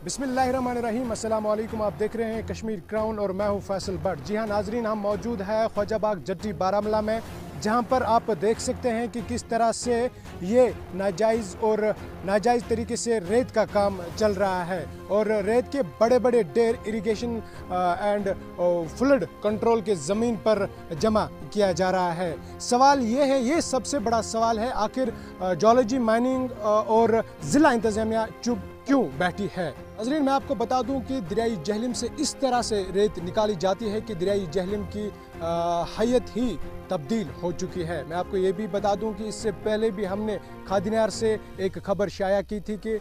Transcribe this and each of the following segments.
बिस्मिल्लाहिर्रहमानिर्रहीम, अस्सलाम वालेकुम। आप देख रहे हैं कश्मीर क्राउन और मैं हूं फैसल भट्ट। जी हां नाजरीन, हम मौजूद हैं ख्वाजाबाग जट्टी बारामूला में, जहां पर आप देख सकते हैं कि किस तरह से ये नाजायज़ तरीके से रेत का काम चल रहा है और रेत के बड़े बड़े ढेर इरिगेशन एंड फ्लड कंट्रोल के ज़मीन पर जमा किया जा रहा है। सवाल ये है, ये सबसे बड़ा सवाल है, आखिर जियोलॉजी, माइनिंग और ज़िला इंतज़ामिया चुप क्यों बैठी है। नाज़रीन, मैं आपको बता दूं कि दरियाई जहलम से इस तरह से रेत निकाली जाती है कि दरियाई जहलम की हैयत ही तब्दील हो चुकी है। मैं आपको ये भी बता दूं कि इससे पहले भी हमने खादिनार से एक खबर शाया की थी कि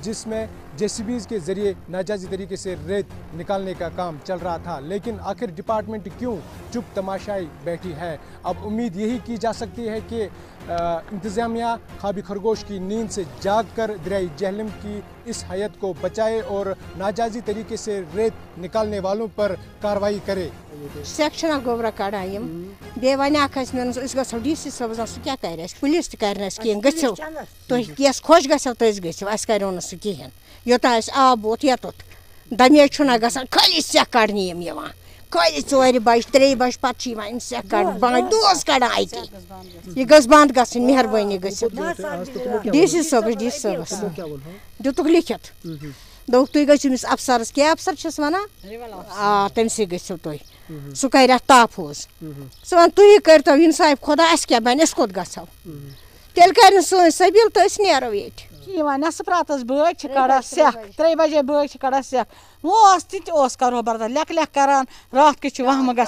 जिसमें JCBs के ज़रिए नाजायज़ तरीके से रेत निकालने का काम चल रहा था, लेकिन आखिर डिपार्टमेंट क्यों चुप तमाशाई बैठी है। अब उम्मीद यही की जा सकती है कि इंतज़ामिया ख्वाबी खरगोश की नींद से जाग कर दरियाई जहलम की इस हैयत को बचाए और नाजायज़ तरीके से रेत निकालने वालों पर कार्रवाई करे। सेक्शन गोबरा कड़ाई बे गो DC सबस सह क्या कर पुलिस तह कहें गो तुस खुश गो करो सह कहें योता आब वोत यतुत दमे ग खाली सेह कड़ने खाली 4 बज 3 बज पे सेह कड़ दोस कड़ान अति यह बंद ग मेहरबानी DC सबस दुतुक लिखित दोप तुम गो अफसरस क्या अफसर वन तमस गो तुम सह कर ताफोज सह वन तुम करो इंसाफ खुदा क्या बन कोत गो तेल कर सोन सबिल तो नो ये नसफ रात बज कड़ान सेह 3 बजे बज कड़ान सेह वो करो बर्दाश्त लेख लेख करान रात के वहम गए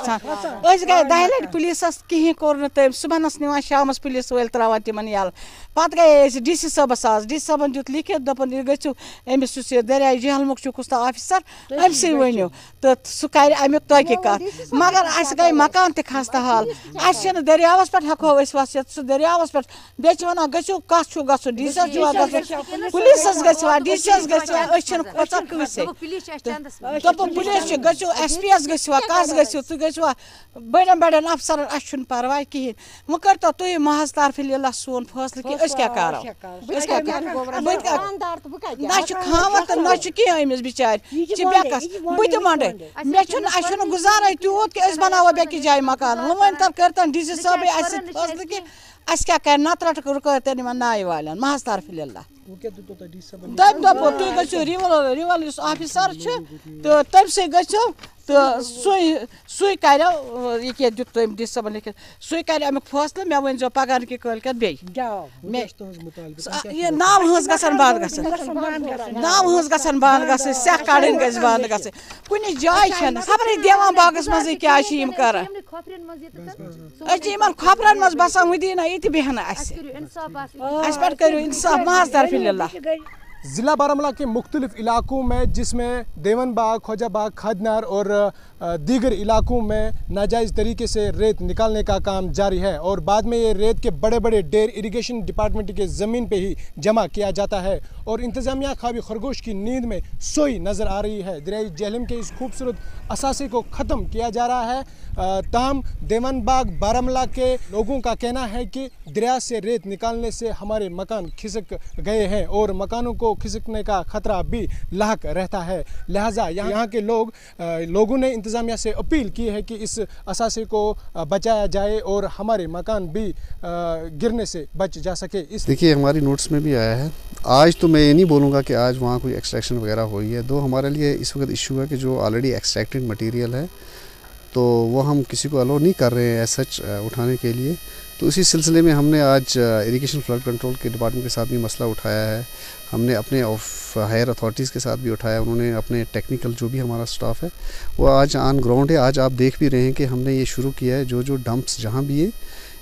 गए 10 लट पुलिस कहें कोर तम सुबह निवान शाम पुलिस वाल त्रावान तिमन यल पे गए DC सबस आज DC सबन दुत लिखित दोपन गो अमिस दरियाई जहलमुक कुछ ऑफिसर अमस वनो तो सह कर अमुक तहकीकात मगर अस गई मकान त खस्ता हाल अस दरियावस पे हेको वसित सह दरियावस पे बे वन गो कत गो DC पुलिस गो DC खोचान कस पुलिस गो SP गो कस गो तुम गो बड़न बड़न अफसर अस परवाह कहें वो करतो तुम महज तरफ सोन फैसल कि क्या करो ना खावर तो ना कह अमिस बिचार बेकस बह मंडे मे गुजारा तूत कि बनावो बेकि जाए मकान वो वन कर DC साहब फैसल कि अस क्या कर नत रुक नाय वाल महज तरफ दम दपो तुम गो रिवल ऑफिसर तो तमस गो तो सु करो ये क्या दुत तम DC सबन लिखित सु कर अमुक फैसल मे वन पगार कि कल बे नाव हज गन बंद नाव हज गन बंद सेह कड़न गज बंद कुन जाय खबर देवान बागस मज क्या कर खबरन मज बसान वदीना ये बेहन पे करो इंसाफ महज तरफ ज़िला बारामूला के मुख्तलिफ इलाकों में, जिसमें देवन बाग, ख्वाजाबाग, खादिनार और दीगर इलाकों में नाजायज़ तरीके से रेत निकालने का काम जारी है और बाद में ये रेत के बड़े बड़े ढेर इरिगेशन डिपार्टमेंट के ज़मीन पे ही जमा किया जाता है और इंतज़ामिया ख्वाबी खरगोश की नींद में सोई नज़र आ रही है। दरियाई जहलम के इस खूबसूरत असासे को ख़त्म किया जा रहा है। ताहम देवन बाग बारामूला के लोगों का कहना है कि दरिया से रेत निकालने से हमारे मकान खिसक गए हैं और मकानों को खिसकने का खतरा भी लाक रहता है। लिहाजा यहाँ के लोगों ने इंतज़ामिया से अपील की है कि इस असासे को बचाया जाए और हमारे मकान भी गिरने से बच जा सके। देखिए, हमारी नोट्स में भी आया है। आज तो मैं ये नहीं बोलूँगा कि आज वहाँ कोई एक्सट्रैक्शन वगैरह हुई है। दो हमारे लिए इस वक्त इशू है कि जो ऑलरेडी एक्सट्रैक्टेड मटेरियल है तो वो हम किसी को अलाउ नहीं कर रहे हैं एज सच उठाने के लिए। तो इसी सिलसिले में हमने आज इरिगेशन फ्लड कंट्रोल के डिपार्टमेंट के साथ भी मसला उठाया है। हमने अपने हायर अथॉरिटीज़ के साथ भी उठाया, उन्होंने अपने टेक्निकल जो भी हमारा स्टाफ है वो आज ऑन ग्राउंड है। आज आप देख भी रहे हैं कि हमने ये शुरू किया है, जो डंप्स जहाँ भी है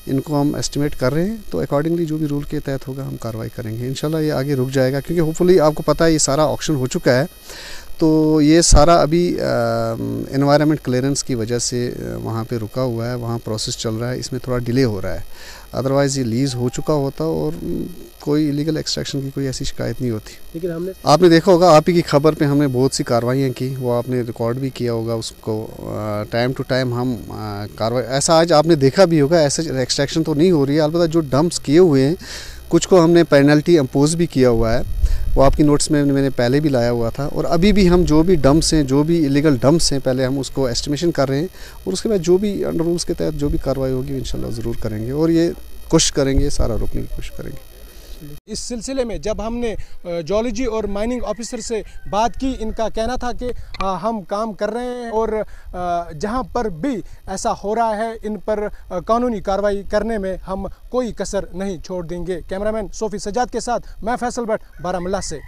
इनको हम एस्टिमेट कर रहे हैं, तो अकॉर्डिंगली जो भी रूल के तहत होगा हम कार्रवाई करेंगे। इंशाल्लाह ये आगे रुक जाएगा क्योंकि होपफुली आपको पता है ये सारा ऑक्शन हो चुका है, तो ये सारा अभी एनवायरनमेंट क्लियरेंस की वजह से वहाँ पे रुका हुआ है, वहाँ प्रोसेस चल रहा है, इसमें थोड़ा डिले हो रहा है। अदरवाइज़ ये लीज़ हो चुका होता और कोई इलीगल एक्सट्रैक्शन की कोई ऐसी शिकायत नहीं होती। लेकिन आपने देखा होगा, आप ही की खबर पे हमने बहुत सी कार्रवाइयाँ की, वो आपने रिकॉर्ड भी किया होगा, उसको टाइम टू टाइम हम कार्रवाई, ऐसा आज आपने देखा भी होगा, ऐसा एक्सट्रैक्शन तो नहीं हो रही है। अलबत्ता जो डंप्स किए हुए हैं कुछ को हमने पेनल्टी इम्पोज भी किया हुआ है। وہ آپ کی نوٹس میں میں نے پہلے بھی لایا ہوا تھا. اور ابھی بھی ہم جو بھی ڈمپس ہیں, جو بھی ایلیگل ڈمپس ہیں, پہلے ہم اس کو ایسٹیمیشن کر رہے ہیں, اور اس کے بعد جو بھی انڈر رولس کے تحت جو بھی کارروائی ہوگی انشاءاللہ ضرور کریں گے, اور یہ کوشش کریں گے, سارا روکنے کی کوشش کریں گے. اس سلسلے میں جب ہم نے جیولوجی اور مائننگ آفیسر سے بات کی, ان کا کہنا تھا کہ ہم کام کر رہے ہیں اور جہاں پر بھی ایسا ہو رہا ہے ان پر قانونی کارروائی کرنے میں ہم کوئی کسر نہیں چھوڑ دیں گے. کیمرامین صوفی سجاد کے ساتھ میں فیصل بٹ, بارہمولہ سے.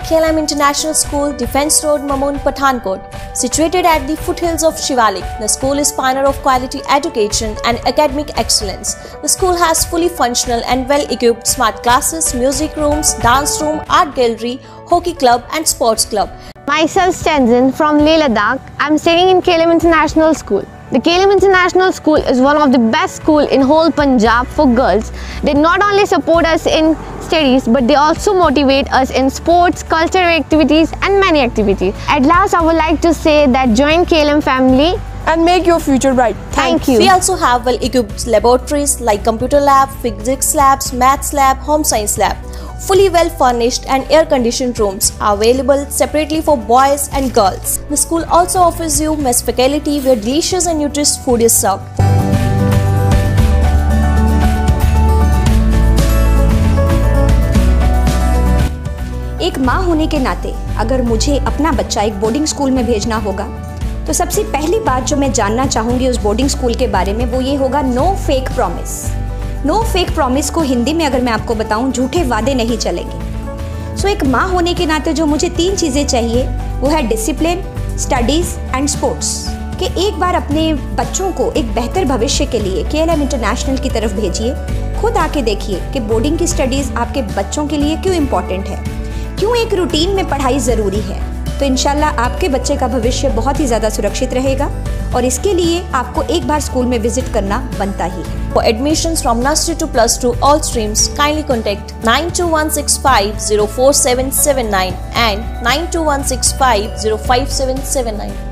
KLM International School, Defence Road, Mamoon, Pathankot. Situated at the foothills of Shivalik, the school is pioneer of quality education and academic excellence. The school has fully functional and well-equipped smart classes, music rooms, dance room, art gallery, hockey club and sports club. Myself Stanzin from Leh Ladakh. I'm studying in KLM International School. The KLM International School is one of the best schools in whole Punjab for girls. They not only support us in studies, but they also motivate us in sports, cultural activities and many activities. At last, I would like to say that join KLM family and make your future bright. Thank you. We also have well-equipped laboratories like computer lab, physics labs, maths lab, home science lab. Fully well-furnished and air-conditioned rooms are available separately for boys and girls. The school also offers you mess faculty where delicious and nutritious food is served. ایک ماں ہونے کے ناطے اگر مجھے اپنا بچہ ایک بورڈنگ اسکول میں بھیجنا ہوگا تو سب سے پہلی بات جو میں جاننا چاہوں گی اس بورڈنگ اسکول کے بارے میں وہ یہ ہوگا نو فیک پرومس. نو فیک پرومس کو ہندی میں اگر میں آپ کو بتاؤں, جھوٹے وعدے نہیں چلیں گے. سو ایک ماں ہونے کے ناطے جو مجھے 3 چیزیں چاہیے وہ ہے ڈسپلن, اسٹڈیز اینڈ اسپورٹس. کہ ایک بار اپنے بچوں کو ایک بہتر بھوشیہ کے لیے KLM انٹرنیشنل کی طرف بھیجیے. خود آ کے دیکھیے کہ بورڈنگ کی اسٹڈیز آپ کے بچوں کے لیے کیوں امپورٹنٹ ہے, کیوں ایک روٹین میں پڑھائی ضروری ہے. تو انشاءاللہ آپ کے بچے کا بھوشیہ بہت ہی زیادہ سرکشت رہے گا, اور اس کے لیے آپ کو ایک بار اسکول میں وزٹ کرنا بنتا ہی ہے. For admissions from nursery to +2 all streams, kindly contact 92165 04779 and 92165 05779.